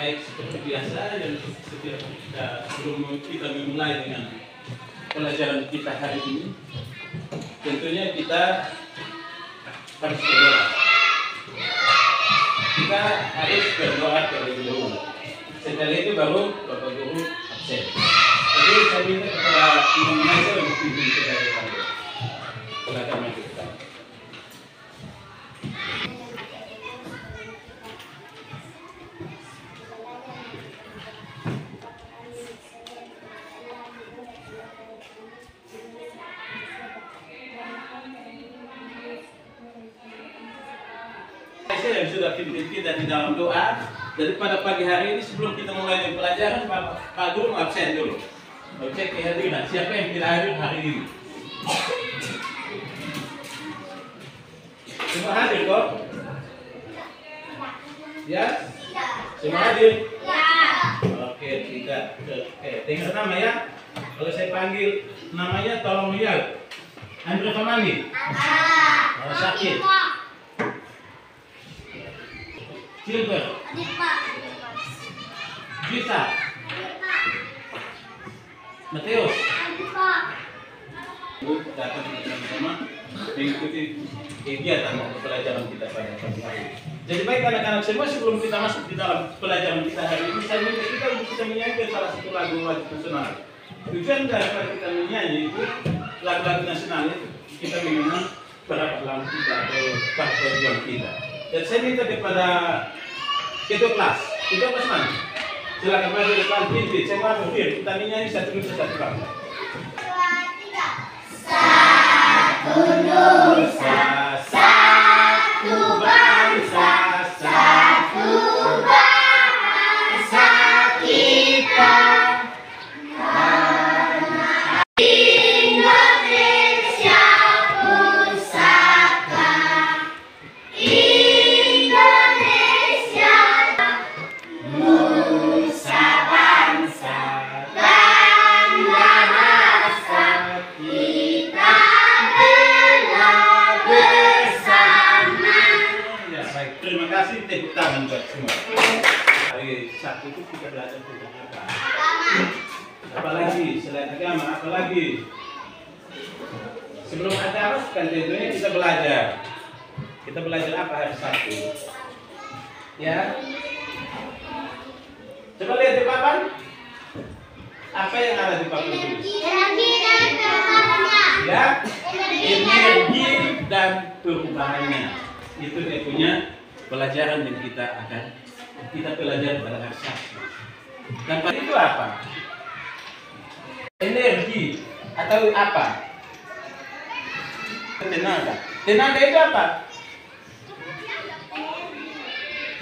baik seperti biasa yang setiap sebelum kita memulai dengan pelajaran kita hari ini, tentunya kita harus berdoa. Kita harus berdoa terlebih dahulu. Setelah itu baru Bapak Guru absen. Jadi saya minta kepada Imam Maisa untuk pimpin kita ke depan. Silakan maju ke depan. Yang sudah pimpin kita di dalam doa. Jadi pada pagi hari ini sebelum kita mulai pelajaran, Pak Guru absen dulu. Mau cek kehadiran siapa yang tidak hadir hari ini. Semua hadir kok? Ya? Semua hadir? Ya. Oke, tidak. Dengar nama ya. Kalau saya panggil namanya tolong lihat. Andre Famani. Oh, sakit. Silver. Gita. Mateus. Datang bersama-sama mengikuti kegiatan pelajaran kita pada pagi hari. Jadi baik anak-anak semua, sebelum kita masuk di dalam pelajaran kita hari ini, saya minta kita untuk kita menyanyi salah satu lagu nasional. Tujuan dari kita menyanyi itu lagu-lagu nasional itu kita mengenang perang kita atau perjuangan kita. Dan saya minta kepada ketua kelas mana? Silakan maju depan pimpin. Saya mau berdiri. Kita nyanyi satu nusa satu bangsa. 2, 3. Satu nusa, satu bangsa, satu bangsa kita. Tepuk tangan buat semua. Hari Sabtu itu kita belajar tentang apa? Apalagi selain agama, apalagi sebelum acara kan tentunya kita belajar. Kita belajar apa hari Sabtu? Ya. Coba lihat di papan. Apa yang ada di papan itu? Ya. Energi dan perubahannya. Itu dia punya pelajaran yang kita akan pelajari pada hari Sabtu. Dan pada itu apa? Energi atau apa? Tenaga. Tenaga itu apa?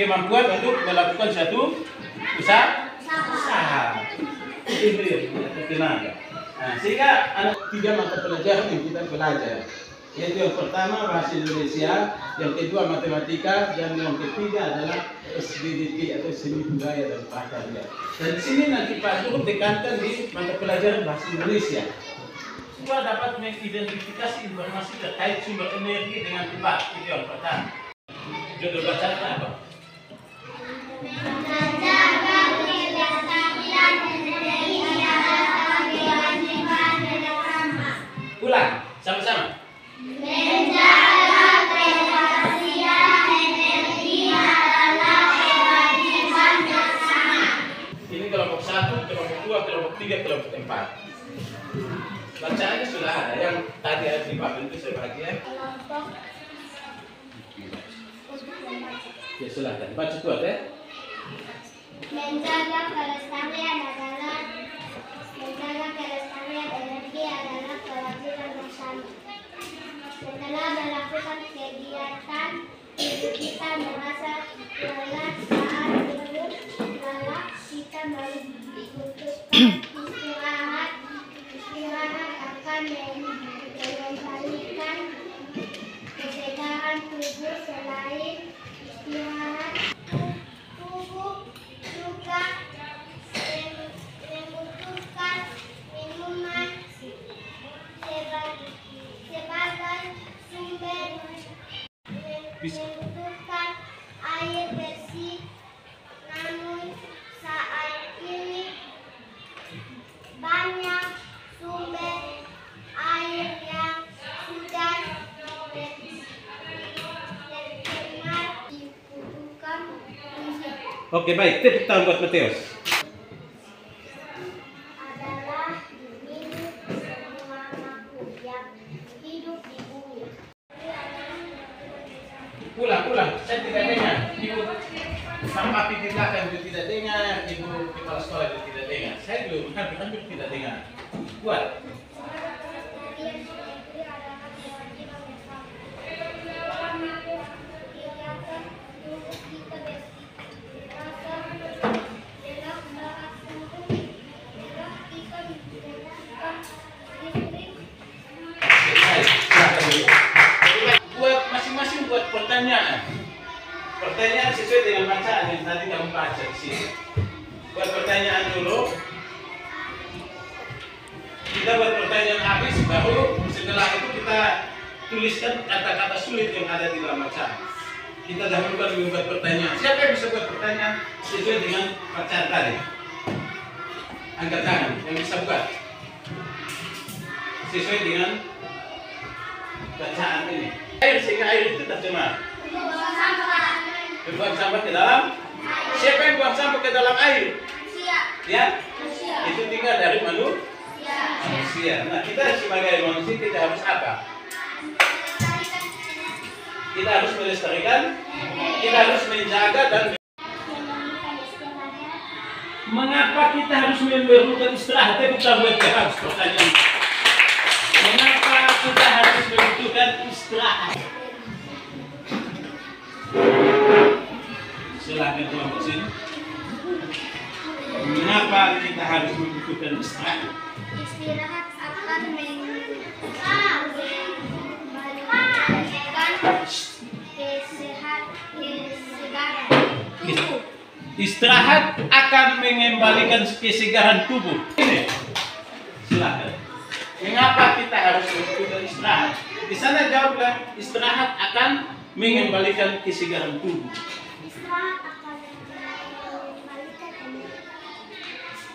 Kemampuan untuk melakukan suatu usaha. Itu tenaga. Nah, sehingga ada 3 mata pelajaran yang kita belajar. Yaitu yang pertama bahasa Indonesia, yang kedua matematika, dan yang ketiga adalah SBDP atau seni budaya dan prakarya. Dan di sini nanti Pak Guru tekankan di mata pelajaran bahasa Indonesia. Semua dapat mengidentifikasi informasi terkait sumber energi dengan tepat. Itu yang pertama. Judul bacaan apa? Ulang, sama-sama. Menjaga ketersediaan energi adalah kewajiban bersama. Ini kelompok 1, kelompok 2, kelompok 3, kelompok 4. Bacaannya sudah ada, yang tadi ada di papan itu sebagian. Ya sudah, baca kuat ya. Menjaga kelestarian energi adalah kewajiban bersama. Setelah melakukan kegiatan, kita merasa lelah saat duduk, lelah kita memutuskan istirahat akan mengembalikan kesegaran tubuh. Selain istirahat, tubuh juga membutuhkan minuman sebagai sumber, membutuhkan air bersih. Namun Oke, baik. Tepuk tangan buat Mateus. adalah milik semua makhluk yang hidup di bumi. Ulang. Saya tidak dengar. Ibu Sang Papi di belakang juga tidak dengar. Ibu kepala sekolah juga tidak dengar. Saya juga hampir tidak dengar. Buat. Buat masing-masing buat pertanyaan. Pertanyaan sesuai dengan bacaan yang tadi kamu baca di sini. Buat pertanyaan dulu. Kita buat pertanyaan habis, baru setelah itu kita tuliskan kata-kata sulit yang ada di dalam bacaan. Kita dahulukan membuat pertanyaan. Siapa yang bisa buat pertanyaan sesuai dengan bacaan tadi? Angkat tangan yang bisa buat sesuai dengan bacaan ini. Air, sehingga air itu tercemar. Buang sampah ke dalam. Siapa yang buang sampah ke dalam air? Ya, itu tinggal dari manusia. Nah, kita sebagai manusia kita harus apa? Kita harus melestarikan, kita harus menjaga dan mengapa kita harus memerlukan istirahat? Bukan buat harus pertanyaan. Mengapa kita harus membutuhkan istirahat? Silakan kelompok sini. Mengapa kita harus membutuhkan istirahat? Istirahat akan Istirahat akan mengembalikan kesegaran tubuh. Ini. Silakan. Mengapa kita harus membutuhkan istirahat? Di sana jawablah, istirahat akan mengembalikan kesegaran tubuh.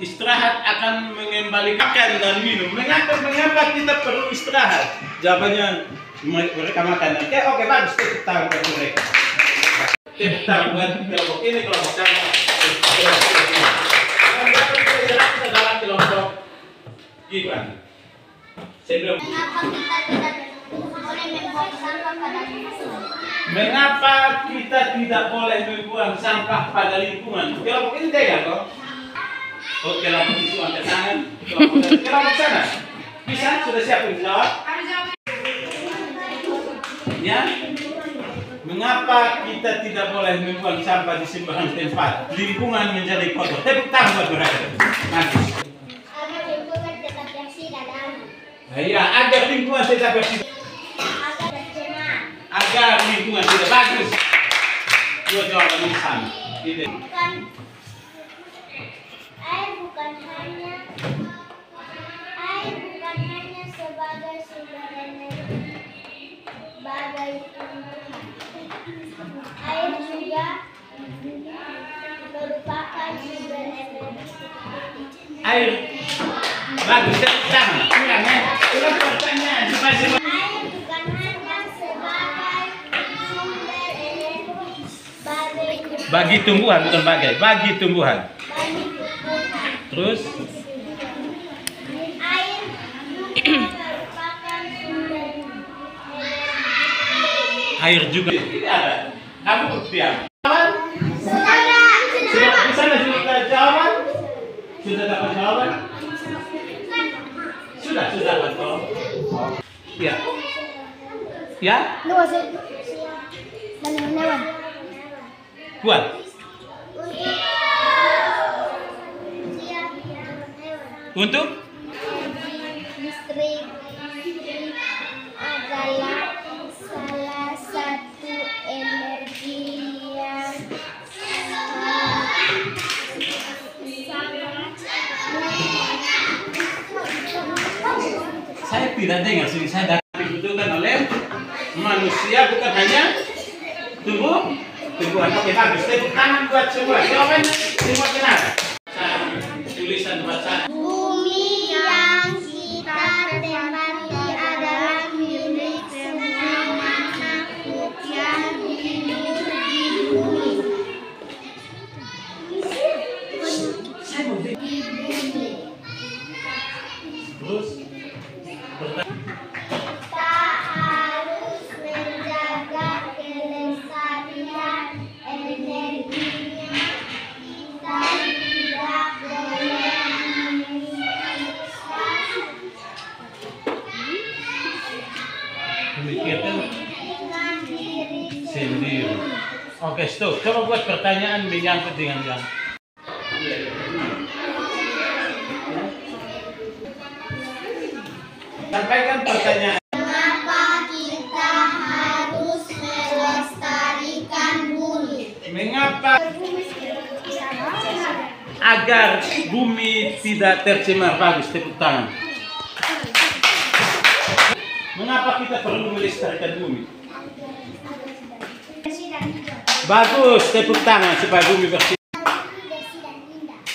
Istirahat akan mengembalikan makan dan minum. Mengapa kita perlu istirahat? Jawabannya mereka makan. Oke, bagus. Tepuk tangan buat mereka. Tepuk tangan buat kelompok ini, kelompok sama. Adalah kelompok Gibran. Sebelum mengapa kita tidak boleh membuang sampah pada lingkungan? Kelompok ini dengar kok. Oh, kelompok itu angkat tangan. Kelompok sana. Bisa? Sudah siap menjawab? Ya. Mengapa kita tidak boleh membuang sampah di sembarang tempat? Lingkungan menjadi kotor. Tepuk tangan buat mereka. Bagus. Agar lingkungan tetap bersih dan aman. Ya, agar lingkungan tetap bersih. Agar tercemar. Agar lingkungan tidak bagus. Dua jawaban yang sama. Gitu. Air bukan hanya sebagai sumber energi bagi tumbuhan. Air juga merupakan sumber energi. Air bagus. Tepuk tangan. Ulang ya. Ulang pertanyaan. Air bukan hanya sebagai sumber energi bagi tumbuhan, bukan bagi tumbuhan. Terus air juga merupakan sumber energi. air juga tidak ada. Kamu diam. Sudah. Bisa sudah jawaban? Sudah dapat jawaban? Sudah dapat jawaban. Ya. Ya? Buat. Untuk? Listrik adalah salah satu energi yang Saya tidak dengar sini. Saya dibutuhkan oleh manusia, bukan hanya tumbuhan. Oke, bagus. Tepuk tangan buat semua. Jawabannya semua kenal. Tulisan bacaan. bumi yang kita tempati adalah milik semua makhluk yang hidup di bumi. di terus Kita harus menjaga kelestarian energinya. Kita tidak boleh memikirkan dengan diri sendiri. Oke, stop. Coba buat pertanyaan menyangkut dengan yang sampaikan pertanyaan. Mengapa kita harus melestarikan bumi? Mengapa agar bumi tidak tercemar? Bagus, tepuk tangan. Mengapa kita perlu melestarikan bumi? Bagus, tepuk tangan supaya bumi bersih.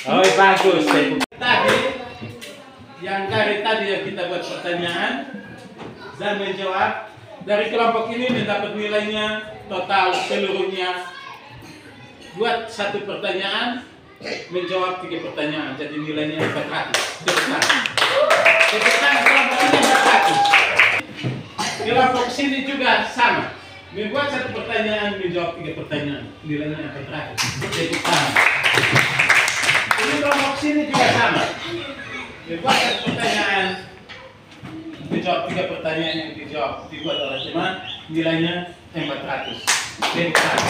Oh, bagus, tepuk. Tadi yang dari tadi yang kita buat pertanyaan dan menjawab, dari kelompok ini mendapat nilainya total seluruhnya buat satu pertanyaan menjawab 3 pertanyaan, jadi nilainya 400. Tepuk tangan. Tepuk tangan, kelompok ini 400. Kelompok sini juga sama, membuat satu pertanyaan menjawab 3 pertanyaan, nilainya 400. Tepuk tangan. Ini kelompok sini juga sama, membuat satu pertanyaan menjawab 3 pertanyaan yang dibuat oleh teman, nilainya 400. Tepuk tangan.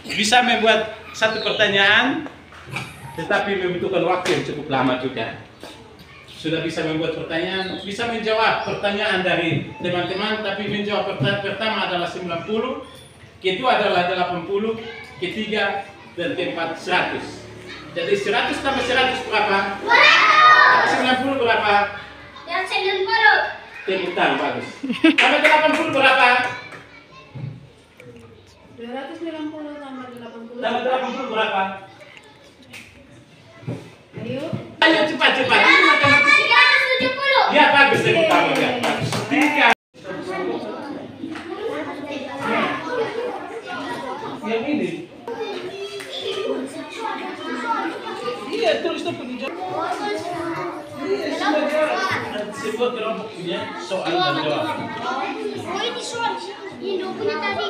Bisa membuat satu pertanyaan, tetapi membutuhkan waktu yang cukup lama juga. Sudah bisa membuat pertanyaan, bisa menjawab pertanyaan dari teman-teman, tapi menjawab pertanyaan pertama adalah 90, kedua adalah 80, ketiga dan keempat 100. Jadi 100 tambah 100 berapa? Tambah 90 berapa? Yang 90. Tepuk tangan, bagus. Tambah 80 berapa? 290 tambah 80. Tambah 80 berapa? Ayo. Ayo cepat-cepat. Ini matematika. 370. Ya bagus, tepuk tangan ya. Bagus. 3. Yang ini. Iya, tulis itu penjawab. Iya, sebagai sebuah kelompok punya soal dan jawab. Oh, ini soal. Ini punya tadi.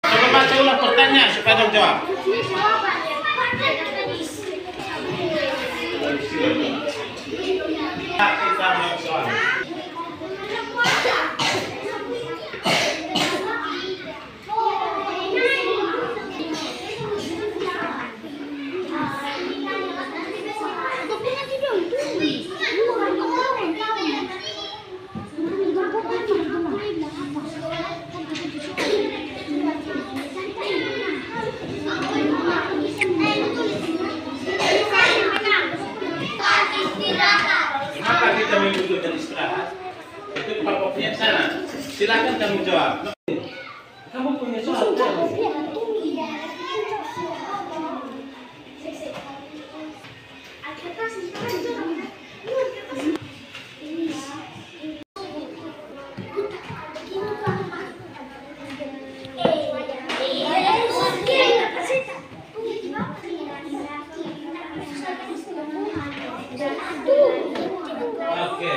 Coba baca ulang pertanyaan supaya dong jawab. Kita mau soal. Kenapa kita membutuhkan istirahat? Itu kelompoknya sana. Silakan kamu jawab. Kamu punya soal? Oke.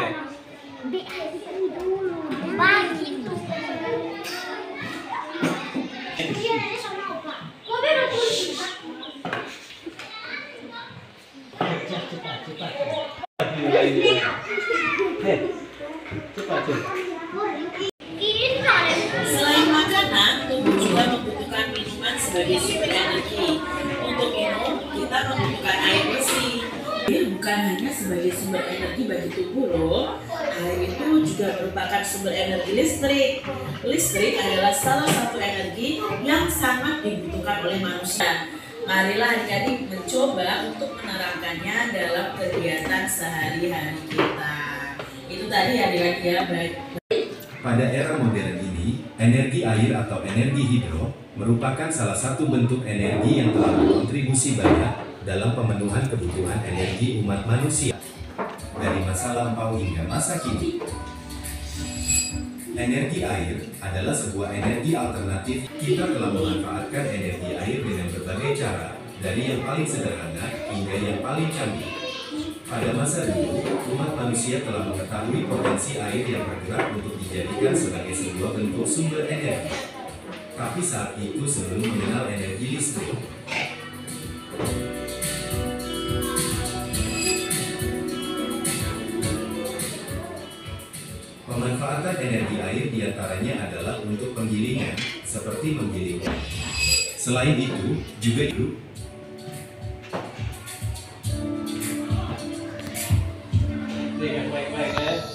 Cepat. Selain makanan, tubuh juga membutuhkan minuman sebagai sumber energi. Untuk minum, kita membutuhkan air bersih. Air bukan hanya sebagai sumber energi bagi tubuh loh. Air itu juga merupakan sumber energi listrik. Listrik adalah salah satu energi yang sangat dibutuhkan oleh manusia. Marilah adik-adik mencoba untuk menerapkannya dalam kegiatan sehari-hari kita. Itu tadi adik-adik ya, baik. Pada era modern ini, energi air atau energi hidro merupakan salah satu bentuk energi yang telah berkontribusi banyak dalam pemenuhan kebutuhan energi umat manusia dari masa lampau hingga masa kini. Energi air adalah sebuah energi alternatif. Kita telah memanfaatkan energi air dengan berbagai cara, dari yang paling sederhana hingga yang paling canggih. Pada masa dulu, umat manusia telah mengetahui potensi air yang bergerak untuk dijadikan sebagai sebuah bentuk sumber energi. Tapi saat itu sebelum mengenal energi listrik. Pemanfaatan energi air diantaranya adalah untuk penggilingan, seperti menggiling. Selain itu, juga Dengan baik-baik ya.